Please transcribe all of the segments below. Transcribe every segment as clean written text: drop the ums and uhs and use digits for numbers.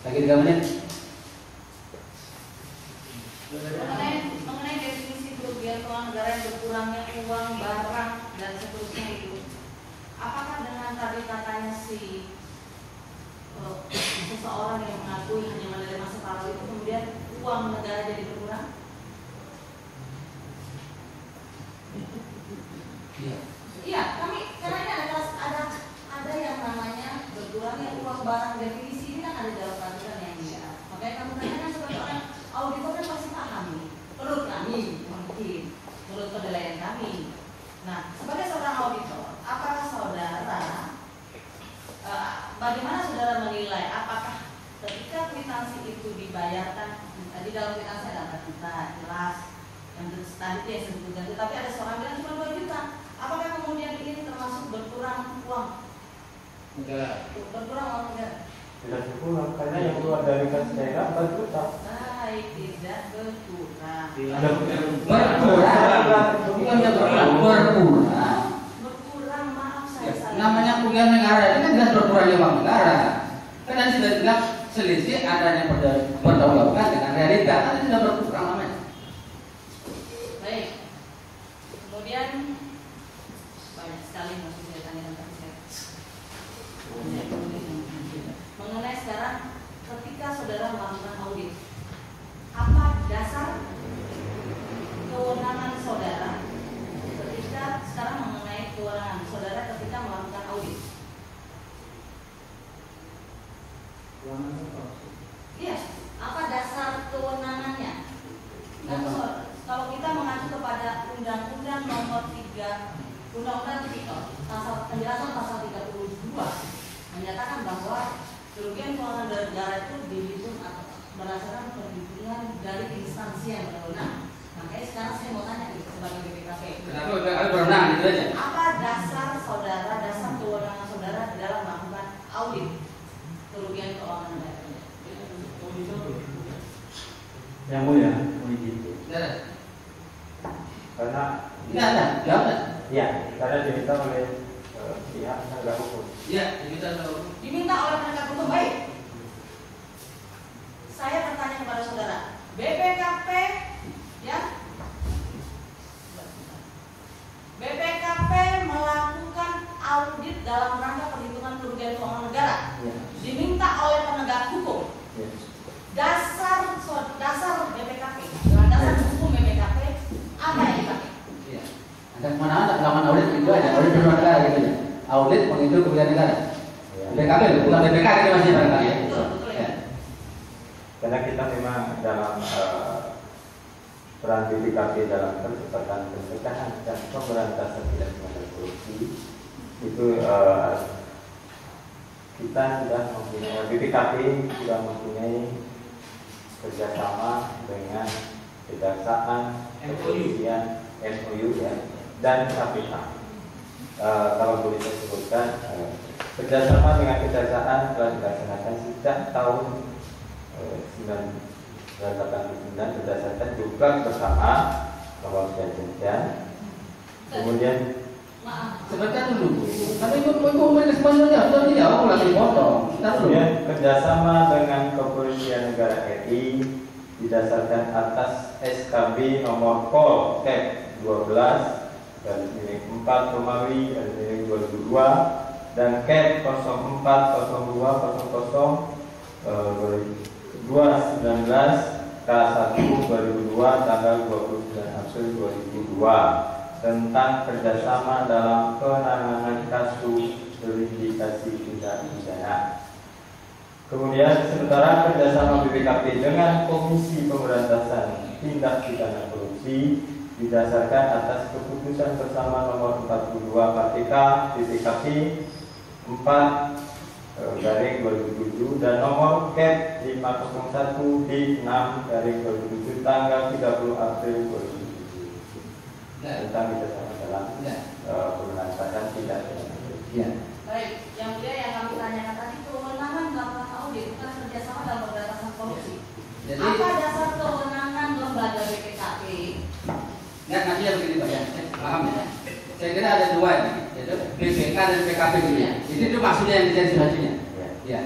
Lagi 3 menit. Mengenai definisi kerugian keuangan negara yang berkurangnya uang, barang dan seterusnya itu, apakah dengan tadi katanya seseorang yang mengakui hanya menerima separuh itu kemudian uang negara jadi berkurang? Iya, karena ini ada yang namanya berkurangnya uang, barang, definisi ini kan ada dalam peraturan yang dia. Makanya kamu tanyakan sebagai orang auditor kan pasti paham nih. Menurut kami mungkin, menurut penilaian kami. Nah, sebagai seorang auditor, apakah saudara, bagaimana saudara menilai apakah ketika kwitansi itu dibayarkan, di dalam kwitansi ada 4 juta, jelas, yang tadi itu yang sebutkan, tetapi ada seorang bilang cuma 2 juta. Apakah kemudian ini termasuk berkurang uang? Enggak. Berkurang uang negara? Tidak berkurang, karena yang keluar dari kas daerah 4 juta. Baik, tidak berkurang. Bukannya berkurang. Berkurang, maaf saya salah. Namanya kerugian negara ini kan jelas berkurangnya uang negara. Karena sudah jelas selisih adanya perdagangan dengan realita, kan tidak berkurang namanya. Baik. Kemudian banyak sekali masih saya tanyakan tadi saya. Mengenai sekarang ketika saudara melakukan audit, apa dasar kewenangan saudara ketika sekarang mengenai kewenangan saudara ketika melakukan audit? Iya, apa dasar kewenangannya? Kalau kita mengacu kepada Undang-Undang Nomor 3, Undang-Undang Tipikor, penjelasan pasal 32 menyatakan bahwa kerugian keuangan negara itu dihitung berdasarkan perhitungan dari instansi yang berwenang. Makanya sekarang saya mau tanya sebagai BPKP. Kenapa BPKP berwenang itu aja? Apa dasar saudara, dasar kewenangan saudara di dalam melakukan audit kerugian keuangan negara? Yang mulia, begitu. Karena ya, karena diminta oleh pihak penegak hukum. Iya, Diminta oleh penegak hukum. Baik. Saya bertanya kepada saudara, BPKP ya, BPKP melakukan audit dalam rangka perhitungan kerugian keuangan negara. Ya. Diminta oleh penegak hukum. Ya. Dasar BPKP, dasar hukum BPKP apa yang dipakai? Iya. Ada mana ada laman audit itu aja, audit kerugian negara gitu ya. Audit menghitung kerugian negara. Ya. BPKP bukan BPK itu masih barangkali ya. Betul ya. Karena kita memang dalam peran BPKP dalam percepatan pencegahan dan pemberantasan tindak pidana korupsi itu kita sudah mempunyai BPKP sudah mempunyai kerjasama dengan Kejaksaan, Kepolisian, MOU ya, dan KPK. Kalau boleh saya sebutkan, kerjasama dengan Kejaksaan telah dilaksanakan sejak tahun 1989 berdasarkan juga bersama bahwa Jajan. Kemudian Sebentar dulu. Tapi itu sebenarnya sudah dijawab lagi potong. kemudian kerjasama dengan Kepolisian Negara RI didasarkan atas SKB nomor Pol Kep 12 dan milik 4 Romawi dan milik 2002 dan Kep 040200 219 K1 2002 tanggal 29 April 2002 tentang kerjasama dalam penanganan kasus verifikasi tindak pidana. Kemudian sementara kerjasama BPKP dengan Komisi Pemberantasan Tindak Pidana Korupsi didasarkan atas keputusan bersama nomor 42 KPK BPKP 4/2007 dan nomor KEP 501 D 6/2007 tanggal 30 April 2007 tentang kerjasama dalam pemberantasan tindak pidana korupsi. Baik, yang mulia yang kami tanyakan tadi kewenangan melakukan audit bukan kerjasama dalam pemberantasan korupsi. Jadi, apa dasar kewenangan lembaga BPKP? Enggak, nanti ya begini Pak ya, paham ya? Saya kira ada dua ini, yaitu BPK dan PKP dulu ya. Itu maksudnya yang dijadi hasilnya. Ya.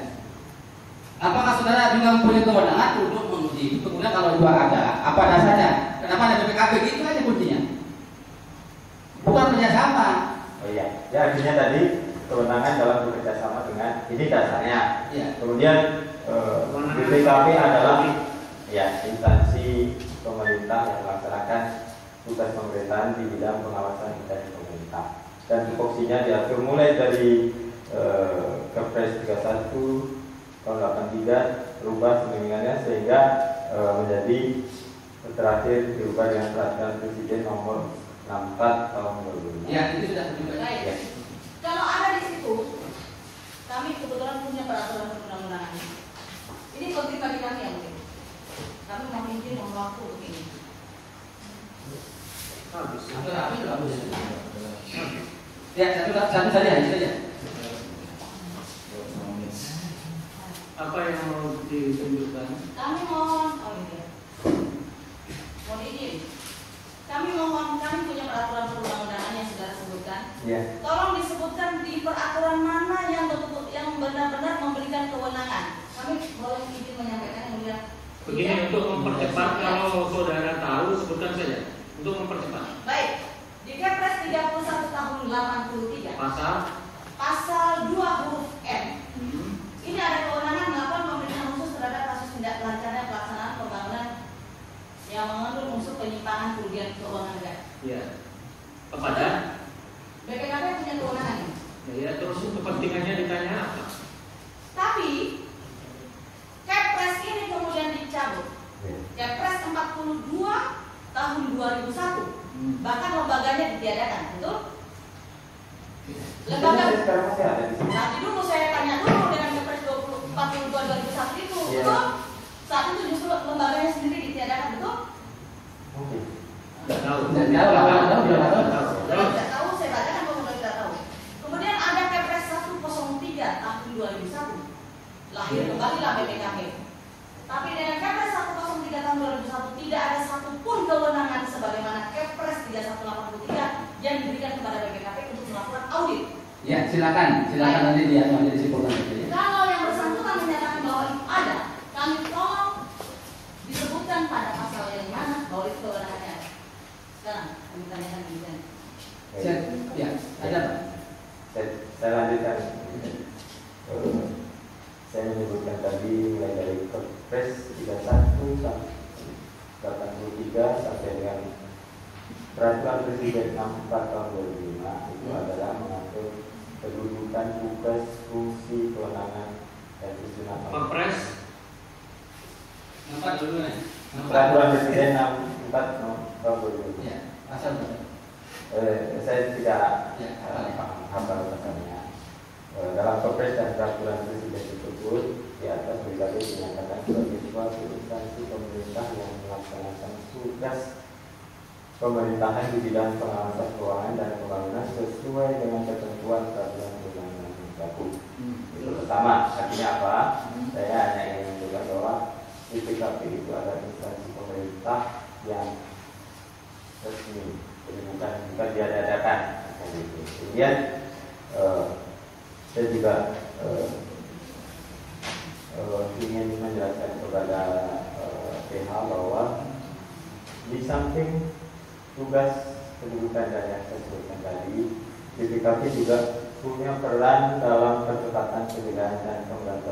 Apakah saudara juga mempunyai kewenangan untuk menguji itu? Kemudian kalau dua ada, apa dasarnya? Kenapa ada BPKP? Itu aja kuncinya. Bukan kerjasama. Oh iya, ya artinya tadi kewenangan dalam bekerjasama dengan ini dasarnya. Ya. Kemudian BPKP adalah ya instansi pemerintah yang melaksanakan tugas pemerintahan di bidang pengawasan instansi pemerintah. Dan tupoksinya diatur mulai dari Kepres 31 tahun 83 berubah semingguannya sehingga menjadi terakhir dirubah dengan peraturan Presiden nomor 64 tahun 2005. Ya, itu sudah juga. Baik. Ya. Kalau ada di situ, kami kebetulan punya peraturan perundang-undangan. Ini penting bagi kami ya mungkin. Kami memimpin waktu untuk ini. Habis. Ya, satu saja, itu saja. Apa yang mau ditunjukkan? Kami mohon, oh ini ya. Mohon izin. Kami mohon, kami punya peraturan perundang-undangan yang sudah sebutkan. Ya. Tolong disebutkan di peraturan mana yang betul yang benar-benar memberikan kewenangan. Kami boleh izin menyampaikan yang mulia. Begini, untuk mempercepat, kalau saudara tahu sebutkan saja. Untuk mempercepat. Baik. Di Kepres 31 tahun 83 pasal 2 huruf M. Ini ada kewenangan melakukan pemeriksaan khusus terhadap kasus tindak lancarnya pelaksanaan pembangunan yang mengandung unsur penyimpangan kerugian keuangan negara. Ya. Kepada? BPKP punya kewenangan ini. Ya, terus kepentingannya ditanya apa? Tapi Kepres ini kemudian dicabut. Ya. Kepres 42 tahun 2001. Bahkan lembaganya ditiadakan, betul? Lembaga. Sekarang masih ada di sini. Nanti dulu saya tanya dulu dengan Kepres 42 2001 itu, Iya. betul? Saat itu justru lembaganya sendiri ditiadakan, betul? Oke. Tidak tahu. Tidak tahu. Kalau tidak tahu, saya bacakan kalau tidak tahu. Kemudian ada Kepres 103 tahun 2001. Lahir kembalilah BPKP. Tapi dengan Kepres 103 tahun 2001 tidak ada satupun kewenangan sebagaimana Kepres 3183 yang diberikan kepada BPKP untuk melakukan audit. Ya, silakan nanti dia mau disimpulkan itu ya. Kalau yang bersangkutan menyatakan bahwa itu ada, kami tolong disebutkan pada pasal yang mana bahwa itu kewenangannya ada. Sekarang kami tanyakan demikian. Ya, ada Pak. Saya lanjutkan. Saya menyebutkan tadi mulai dari Kepres 31 sampai 83 sampai dengan Peraturan Presiden 64 tahun 2005 itu adalah mengatur kedudukan, tugas, fungsi, kewenangan dan susunan. Perpres Nampak dulu nih. Peraturan Presiden 64 tahun 2005. Ya, asal berapa? Saya tidak Ya, hafal pasalnya. Dalam Kepres dan Peraturan Presiden tersebut di atas BPKP dinyatakan sebagai suatu instansi pemerintah yang melaksanakan tugas pemerintahan di bidang pengawasan keuangan dan pembangunan sesuai dengan ketentuan peraturan perundang-undangan yang berlaku. Itu pertama, artinya apa? Saya hanya ingin menunjukkan bahwa BPKP itu adalah instansi pemerintah yang resmi, jadi bukan diadakan. Kemudian saya juga ingin menjelaskan kepada PH bahwa di samping tugas kedudukan dan yang saya sebutkan tadi, BPKP juga punya peran dalam percepatan pencegahan dan pemberantasan